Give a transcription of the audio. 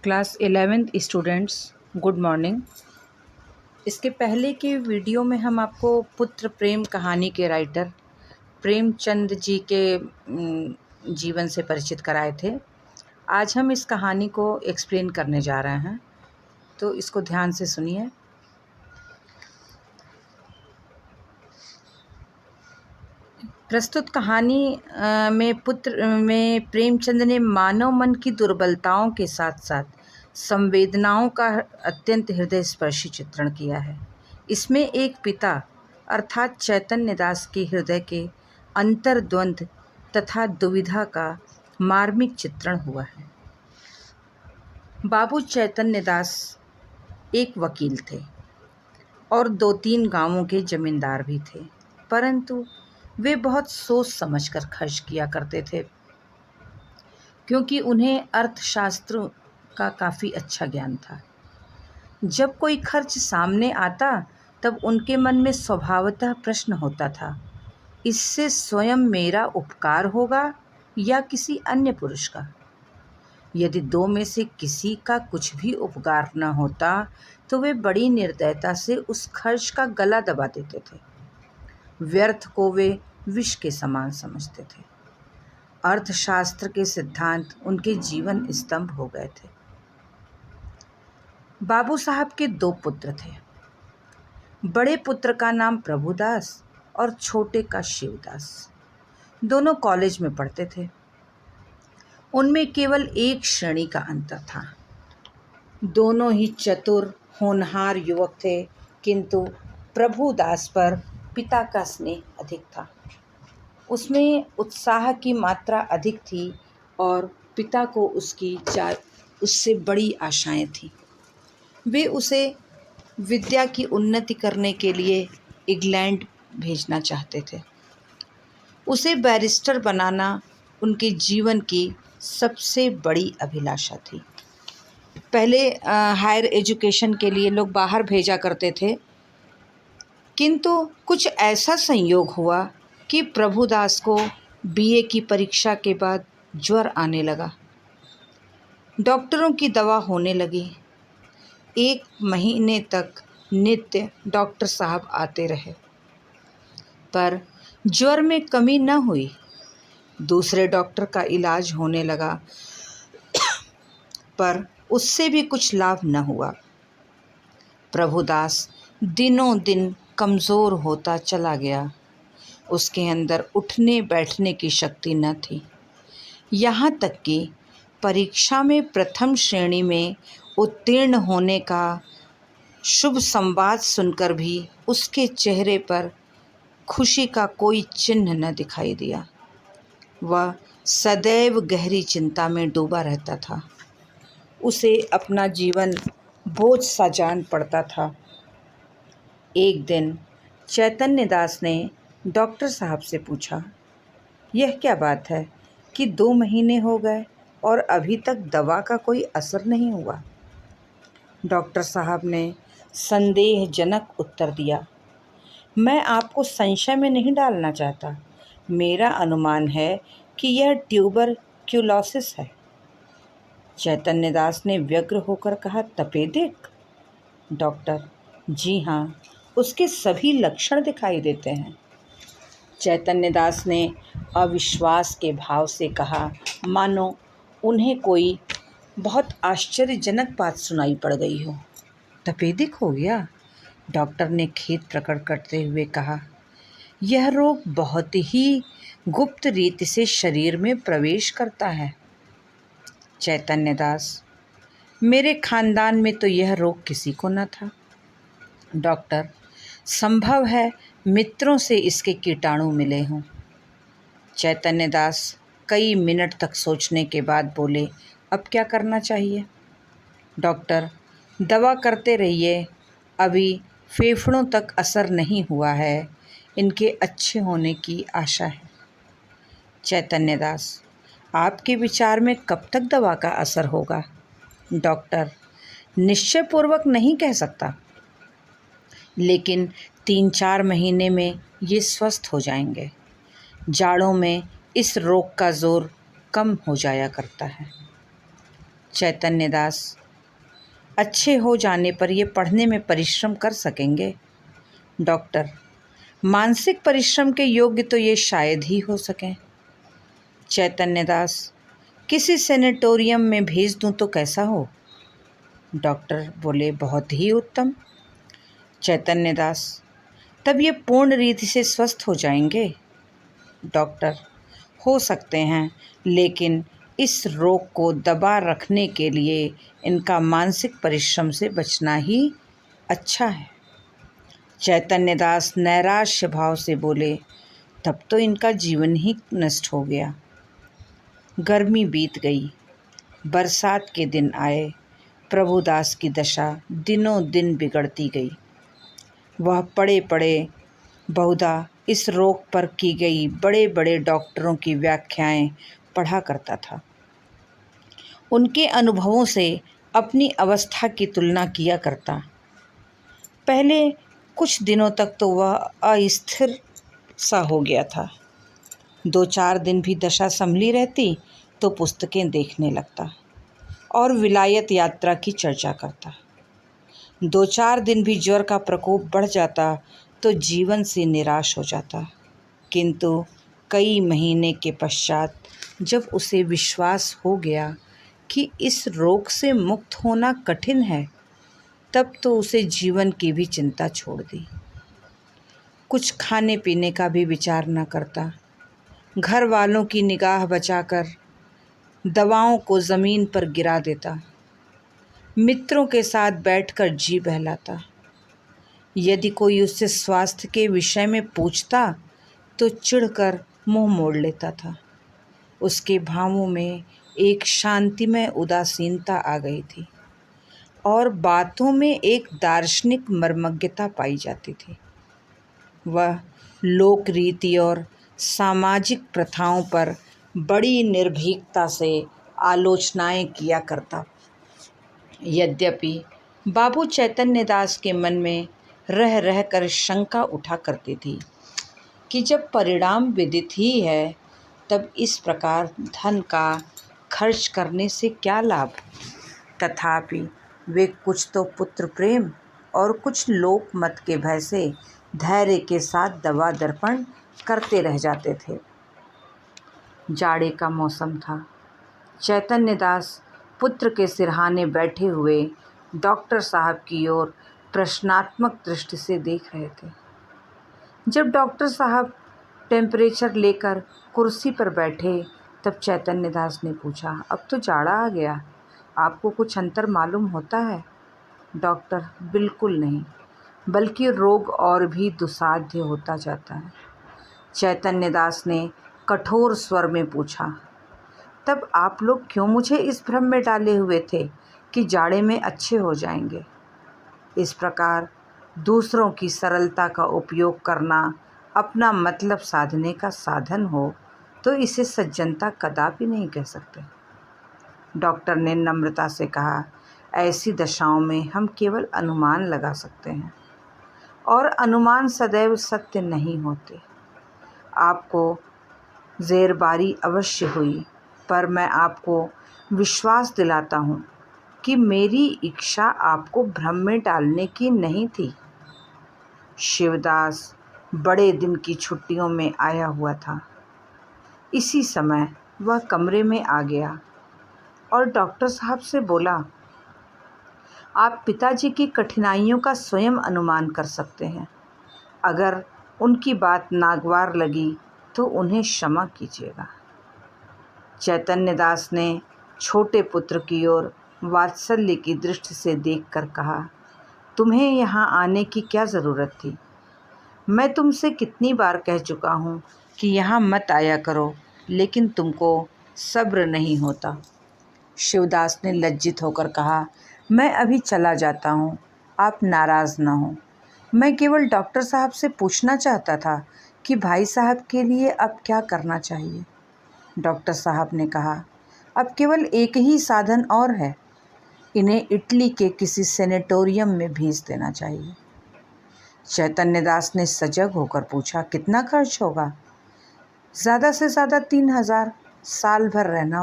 Class 11th students, good morning. इसके पहले के वीडियो में हम आपको पुत्र प्रेम कहानी के राइटर प्रेमचंद जी के जीवन से परिचित कराए थे। आज हम इस कहानी को एक्सप्लेन करने जा रहे हैं, तो इसको ध्यान से सुनिए। प्रस्तुत कहानी में प्रेमचंद ने मानव मन की दुर्बलताओं के साथ साथ संवेदनाओं का अत्यंत हृदयस्पर्शी चित्रण किया है। इसमें एक पिता अर्थात चैतन्य दास के हृदय के अंतर्द्वंद तथा दुविधा का मार्मिक चित्रण हुआ है। बाबू चैतन्य दास एक वकील थे और 2-3 गांवों के जमींदार भी थे, परंतु वे बहुत सोच समझकर खर्च किया करते थे, क्योंकि उन्हें अर्थशास्त्र का काफ़ी अच्छा ज्ञान था। जब कोई खर्च सामने आता तब उनके मन में स्वभावतः प्रश्न होता था, इससे स्वयं मेरा उपकार होगा या किसी अन्य पुरुष का। यदि 2 में से किसी का कुछ भी उपकार न होता तो वे बड़ी निर्दयता से उस खर्च का गला दबा देते थे। व्यर्थ को वे विष के समान समझते थे। अर्थशास्त्र के सिद्धांत उनके जीवन स्तंभ हो गए थे। बाबू साहब के 2 पुत्र थे। बड़े पुत्र का नाम प्रभुदास और छोटे का शिवदास। दोनों कॉलेज में पढ़ते थे। उनमें केवल एक श्रेणी का अंतर था। दोनों ही चतुर होनहार युवक थे, किंतु प्रभुदास पर पिता का स्नेह अधिक था। उसमें उत्साह की मात्रा अधिक थी और पिता को उससे बड़ी आशाएं थीं। वे उसे विद्या की उन्नति करने के लिए इंग्लैंड भेजना चाहते थे। उसे बैरिस्टर बनाना उनके जीवन की सबसे बड़ी अभिलाषा थी। पहले हायर एजुकेशन के लिए लोग बाहर भेजा करते थे, किंतु कुछ ऐसा संयोग हुआ कि प्रभुदास को बीए की परीक्षा के बाद ज्वर आने लगा। डॉक्टरों की दवा होने लगी। 1 महीने तक नित्य डॉक्टर साहब आते रहे, पर ज्वर में कमी न हुई। दूसरे डॉक्टर का इलाज होने लगा, पर उससे भी कुछ लाभ न हुआ। प्रभुदास दिनों दिन कमज़ोर होता चला गया। उसके अंदर उठने बैठने की शक्ति न थी। यहाँ तक कि परीक्षा में प्रथम श्रेणी में उत्तीर्ण होने का शुभ संवाद सुनकर भी उसके चेहरे पर खुशी का कोई चिन्ह न दिखाई दिया। वह सदैव गहरी चिंता में डूबा रहता था। उसे अपना जीवन बोझ सा जान पड़ता था। एक दिन चैतन्य दास ने डॉक्टर साहब से पूछा, यह क्या बात है कि 2 महीने हो गए और अभी तक दवा का कोई असर नहीं हुआ? डॉक्टर साहब ने संदेहजनक उत्तर दिया, मैं आपको संशय में नहीं डालना चाहता। मेरा अनुमान है कि यह ट्यूबरक्यूलोसिस है। चैतन्य दास ने व्यग्र होकर कहा, तपेदिक? डॉक्टर, जी हाँ, उसके सभी लक्षण दिखाई देते हैं। चैतन्य दास ने अविश्वास के भाव से कहा, मानो उन्हें कोई बहुत आश्चर्यजनक बात सुनाई पड़ गई हो। तपेदिक हो गया? डॉक्टर ने खेद प्रकट करते हुए कहा, यह रोग बहुत ही गुप्त रीति से शरीर में प्रवेश करता है। चैतन्य दास, मेरे खानदान में तो यह रोग किसी को न था। डॉक्टर, संभव है मित्रों से इसके कीटाणु मिले हों। चैतन्य दास कई मिनट तक सोचने के बाद बोले, अब क्या करना चाहिए? डॉक्टर, दवा करते रहिए, अभी फेफड़ों तक असर नहीं हुआ है, इनके अच्छे होने की आशा है। चैतन्य दास, आपके विचार में कब तक दवा का असर होगा? डॉक्टर, निश्चयपूर्वक नहीं कह सकता, लेकिन 3-4 महीने में ये स्वस्थ हो जाएंगे। जाड़ों में इस रोग का जोर कम हो जाया करता है। चैतन्य दास, अच्छे हो जाने पर ये पढ़ने में परिश्रम कर सकेंगे? डॉक्टर, मानसिक परिश्रम के योग्य तो ये शायद ही हो सकें। चैतन्य दास, किसी सेनेटोरियम में भेज दूं तो कैसा हो? डॉक्टर बोले, बहुत ही उत्तम। चैतन्य दास, तब ये पूर्ण रीति से स्वस्थ हो जाएंगे? डॉक्टर, हो सकते हैं, लेकिन इस रोग को दबा रखने के लिए इनका मानसिक परिश्रम से बचना ही अच्छा है। चैतन्य दास नैराश्य भाव से बोले, तब तो इनका जीवन ही नष्ट हो गया। गर्मी बीत गई, बरसात के दिन आए। प्रभुदास की दशा दिनों दिन बिगड़ती गई। वह पड़े पड़े बहुधा इस रोग पर की गई बड़े बड़े डॉक्टरों की व्याख्याएं पढ़ा करता था। उनके अनुभवों से अपनी अवस्था की तुलना किया करता। पहले कुछ दिनों तक तो वह अस्थिर सा हो गया था। 2-4 दिन भी दशा संभली रहती तो पुस्तकें देखने लगता और विलायत यात्रा की चर्चा करता। 2-4 दिन भी ज्वर का प्रकोप बढ़ जाता तो जीवन से निराश हो जाता। किंतु कई महीने के पश्चात जब उसे विश्वास हो गया कि इस रोग से मुक्त होना कठिन है, तब तो उसे जीवन की भी चिंता छोड़ दी। कुछ खाने पीने का भी विचार न करता। घर वालों की निगाह बचाकर दवाओं को ज़मीन पर गिरा देता। मित्रों के साथ बैठकर जी बहलाता। यदि कोई उससे स्वास्थ्य के विषय में पूछता तो चिढ़कर मुंह मोड़ लेता था। उसके भावों में एक शांतिमय उदासीनता आ गई थी और बातों में एक दार्शनिक मर्मज्ञता पाई जाती थी। वह लोक रीति और सामाजिक प्रथाओं पर बड़ी निर्भीकता से आलोचनाएं किया करता। यद्यपि बाबू चैतन्य दास के मन में रह रहकर शंका उठा करती थी कि जब परिणाम विदित ही है, तब इस प्रकार धन का खर्च करने से क्या लाभ। तथापि वे कुछ तो पुत्र प्रेम और कुछ लोक मत के भय से धैर्य के साथ दवा दर्पण करते रह जाते थे। जाड़े का मौसम था। चैतन्य दास पुत्र के सिरहाने बैठे हुए डॉक्टर साहब की ओर प्रश्नात्मक दृष्टि से देख रहे थे। जब डॉक्टर साहब टेम्परेचर लेकर कुर्सी पर बैठे, तब चैतन्य दास ने पूछा, अब तो जाड़ा आ गया, आपको कुछ अंतर मालूम होता है? डॉक्टर, बिल्कुल नहीं, बल्कि रोग और भी दुस्साध्य होता जाता है। चैतन्य दास ने कठोर स्वर में पूछा, तब आप लोग क्यों मुझे इस भ्रम में डाले हुए थे कि जाड़े में अच्छे हो जाएंगे? इस प्रकार दूसरों की सरलता का उपयोग करना अपना मतलब साधने का साधन हो तो इसे सज्जनता कदापि नहीं कह सकते। डॉक्टर ने नम्रता से कहा, ऐसी दशाओं में हम केवल अनुमान लगा सकते हैं और अनुमान सदैव सत्य नहीं होते। आपको ज़ेरबारी अवश्य हुई, पर मैं आपको विश्वास दिलाता हूँ कि मेरी इच्छा आपको भ्रम में डालने की नहीं थी। शिवदास बड़े दिन की छुट्टियों में आया हुआ था। इसी समय वह कमरे में आ गया और डॉक्टर साहब से बोला, आप पिताजी की कठिनाइयों का स्वयं अनुमान कर सकते हैं। अगर उनकी बात नागवार लगी तो उन्हें क्षमा कीजिएगा। चैतन्य दास ने छोटे पुत्र की ओर वात्सल्य की दृष्टि से देखकर कहा, तुम्हें यहाँ आने की क्या ज़रूरत थी? मैं तुमसे कितनी बार कह चुका हूँ कि यहाँ मत आया करो, लेकिन तुमको सब्र नहीं होता। शिवदास ने लज्जित होकर कहा, मैं अभी चला जाता हूँ, आप नाराज़ ना हो। मैं केवल डॉक्टर साहब से पूछना चाहता था कि भाई साहब के लिए अब क्या करना चाहिए। डॉक्टर साहब ने कहा, अब केवल एक ही साधन और है, इन्हें इटली के किसी सेनेटोरियम में भेज देना चाहिए। चैतन्य दास ने सजग होकर पूछा, कितना खर्च होगा? ज़्यादा से ज़्यादा 3,000, साल भर रहना